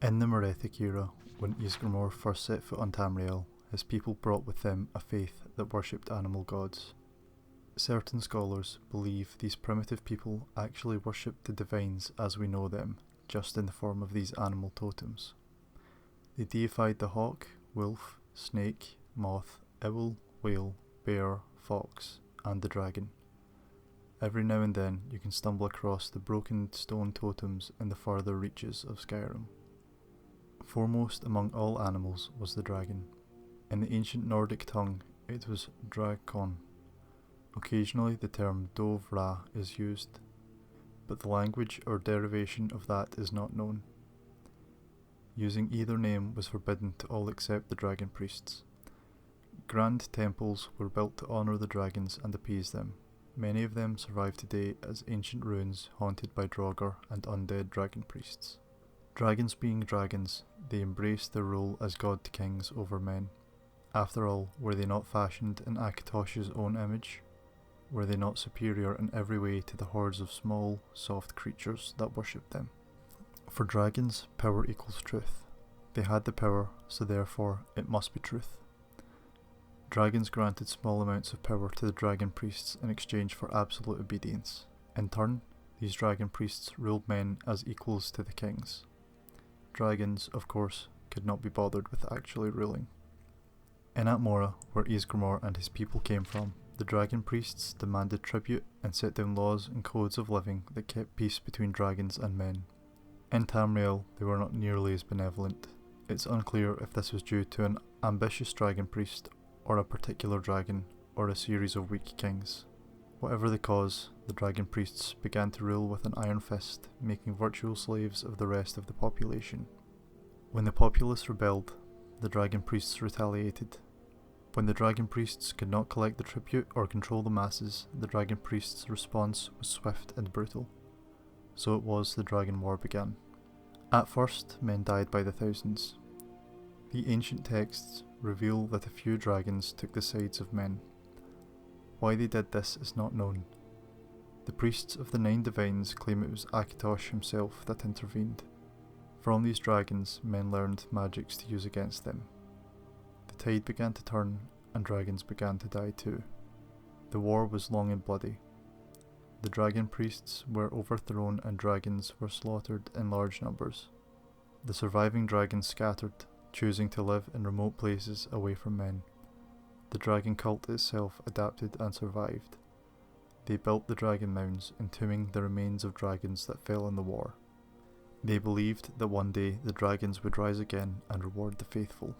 In the Merethic era, when Ysgramor first set foot on Tamriel, his people brought with them a faith that worshipped animal gods. Certain scholars believe these primitive people actually worshipped the divines as we know them, just in the form of these animal totems. They deified the hawk, wolf, snake, moth, owl, whale, bear, fox, and the dragon. Every now and then you can stumble across the broken stone totems in the further reaches of Skyrim. Foremost among all animals was the dragon. In the ancient Nordic tongue, it was Drakon. Occasionally the term Dovra is used, but the language or derivation of that is not known. Using either name was forbidden to all except the dragon priests. Grand temples were built to honour the dragons and appease them. Many of them survive today as ancient ruins haunted by Draugr and undead dragon priests. Dragons being dragons, they embraced their role as god-kings over men. After all, were they not fashioned in Akatosh's own image? Were they not superior in every way to the hordes of small, soft creatures that worshipped them? For dragons, power equals truth. They had the power, so therefore it must be truth. Dragons granted small amounts of power to the dragon priests in exchange for absolute obedience. In turn, these dragon priests ruled men as equals to the kings. Dragons, of course, could not be bothered with actually ruling. In Atmora, where Ysgramor and his people came from, the dragon priests demanded tribute and set down laws and codes of living that kept peace between dragons and men. In Tamriel, they were not nearly as benevolent. It's unclear if this was due to an ambitious dragon priest, or a particular dragon, or a series of weak kings. Whatever the cause, the dragon priests began to rule with an iron fist, making virtual slaves of the rest of the population. When the populace rebelled, the dragon priests retaliated. When the dragon priests could not collect the tribute or control the masses, the dragon priests' response was swift and brutal. So it was the dragon war began. At first, men died by the thousands. The ancient texts reveal that a few dragons took the sides of men. Why they did this is not known. The priests of the Nine Divines claim it was Akatosh himself that intervened. From these dragons, men learned magics to use against them. The tide began to turn, and dragons began to die too. The war was long and bloody. The dragon priests were overthrown and dragons were slaughtered in large numbers. The surviving dragons scattered, choosing to live in remote places away from men. The dragon cult itself adapted and survived. They built the dragon mounds, entombing the remains of dragons that fell in the war. They believed that one day the dragons would rise again and reward the faithful.